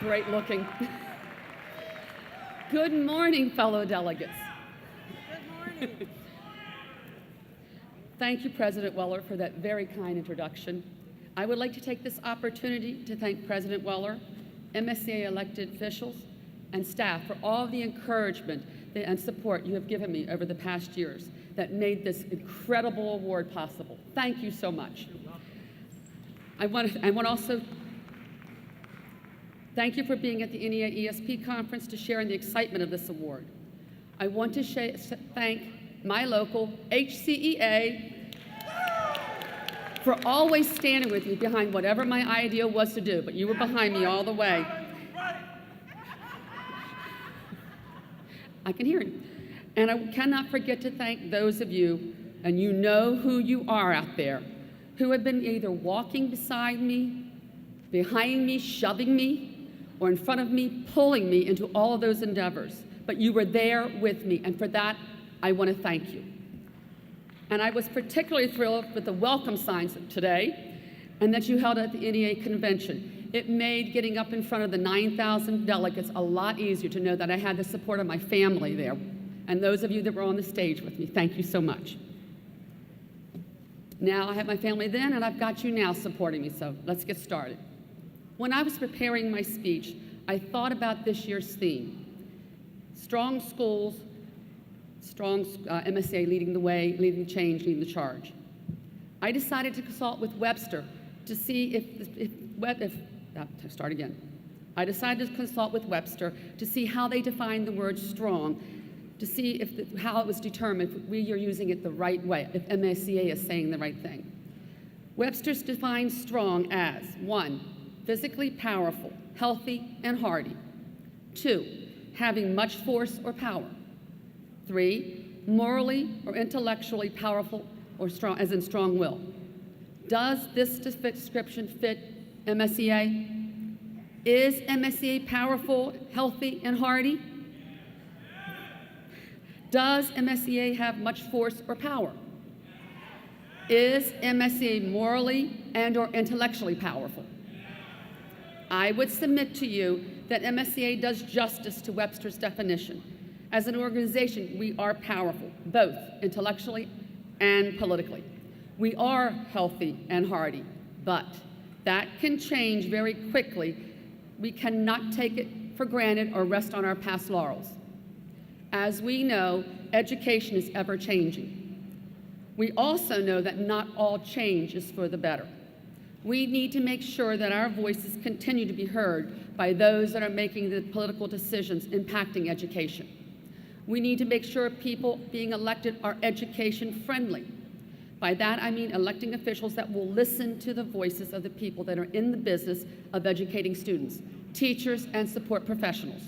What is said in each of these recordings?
Great looking. Good morning, fellow delegates. Good morning. Thank you, President Weller, for that very kind introduction. I would like to take this opportunity to thank President Weller, MSEA elected officials, and staff for all the encouragement and support you have given me over the past years that made this incredible award possible. Thank you so much. I want to also thank you for being at the NEA ESP conference to share in the excitement of this award. I want to thank my local HCEA for always standing with me behind whatever my idea was to do, but you were behind me all the way. I can hear you. And I cannot forget to thank those of you, and you know who you are out there, who have been either walking beside me, behind me, shoving me, or in front of me, pulling me into all of those endeavors. But you were there with me, and for that, I want to thank you. And I was particularly thrilled with the welcome signs today and that you held at the NEA convention. It made getting up in front of the 9,000 delegates a lot easier to know that I had the support of my family there. And those of you that were on the stage with me, thank you so much. Now, I had my family then, and I've got you now supporting me, so let's get started. When I was preparing my speech, I thought about this year's theme: strong schools, strong MSEA leading the way, leading the change, leading the charge. I decided to consult with Webster to see I decided to consult with Webster to see how they define the word strong, to see how it was determined if we are using it the right way, if MSEA is saying the right thing. Webster's defines strong as 1, physically powerful, healthy, and hardy. 2, having much force or power. 3, morally or intellectually powerful or strong, as in strong will. Does this description fit MSEA? Is MSEA powerful, healthy, and hardy? Does MSEA have much force or power? Is MSEA morally and or intellectually powerful? I would submit to you that MSEA does justice to Webster's definition. As an organization, we are powerful, both intellectually and politically. We are healthy and hardy, but that can change very quickly. We cannot take it for granted or rest on our past laurels. As we know, education is ever changing. We also know that not all change is for the better. We need to make sure that our voices continue to be heard by those that are making the political decisions impacting education. We need to make sure people being elected are education friendly. By that, I mean electing officials that will listen to the voices of the people that are in the business of educating students, teachers, and support professionals.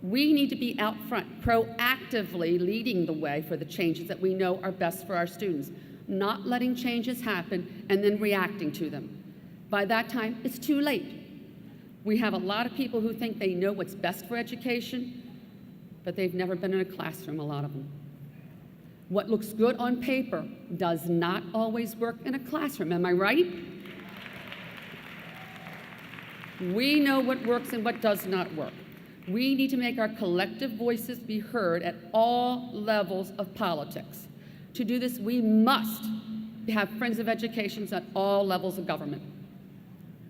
We need to be out front, proactively leading the way for the changes that we know are best for our students, not letting changes happen and then reacting to them. By that time, it's too late. We have a lot of people who think they know what's best for education, but they've never been in a classroom, a lot of them. What looks good on paper does not always work in a classroom, am I right? We know what works and what does not work. We need to make our collective voices be heard at all levels of politics. To do this, we must have friends of education at all levels of government.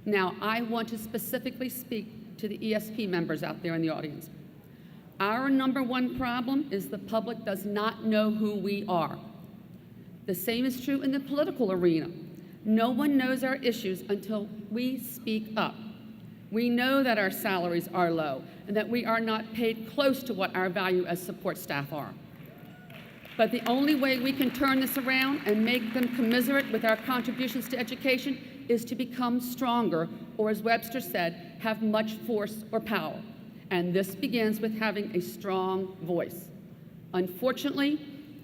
Now, I want to specifically speak to the ESP members out there in the audience. Our number one problem is the public does not know who we are. The same is true in the political arena. No one knows our issues until we speak up. We know that our salaries are low and that we are not paid close to what our value as support staff are. But the only way we can turn this around and make them commiserate with our contributions to education is to become stronger, or as Webster said, have much force or power. And this begins with having a strong voice. Unfortunately,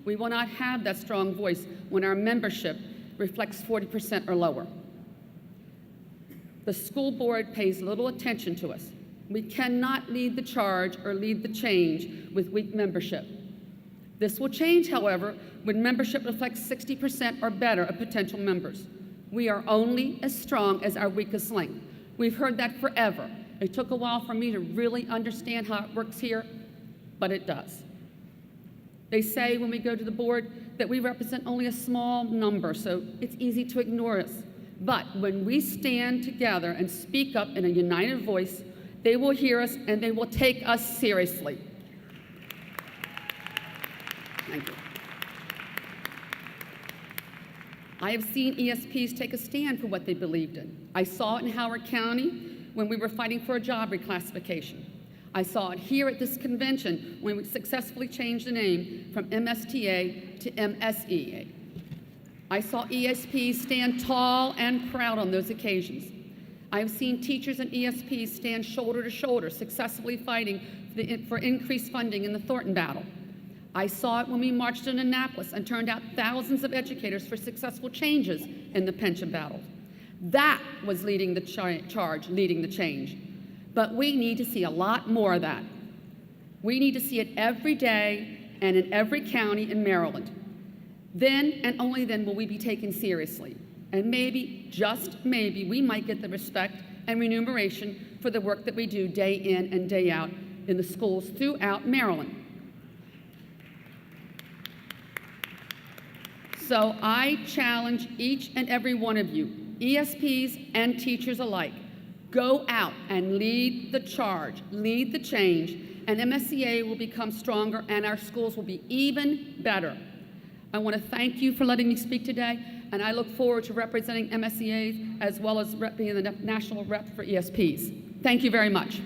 we will not have that strong voice when our membership reflects 40% or lower. The school board pays little attention to us. We cannot lead the charge or lead the change with weak membership. This will change, however, when membership reflects 60% or better of potential members. We are only as strong as our weakest link. We've heard that forever, It took a while for me to really understand how it works here, but it does. They say when we go to the board that we represent only a small number, so it's easy to ignore us. But when we stand together and speak up in a united voice, they will hear us and they will take us seriously. Thank you. I have seen ESPs take a stand for what they believed in. I saw it in Howard County when we were fighting for a job reclassification. I saw it here at this convention when we successfully changed the name from MSTA to MSEA. I saw ESPs stand tall and proud on those occasions. I have seen teachers and ESPs stand shoulder to shoulder, successfully fighting for increased funding in the Thornton battle. I saw it when we marched in Annapolis and turned out thousands of educators for successful changes in the pension battle. That was leading the charge, leading the change. But we need to see a lot more of that. We need to see it every day and in every county in Maryland. Then and only then will we be taken seriously. And maybe, just maybe, we might get the respect and remuneration for the work that we do day in and day out in the schools throughout Maryland. So I challenge each and every one of you, ESPs and teachers alike, go out and lead the charge, lead the change, and MSEA will become stronger and our schools will be even better. I want to thank you for letting me speak today, and I look forward to representing MSEA as well as being the national rep for ESPs. Thank you very much.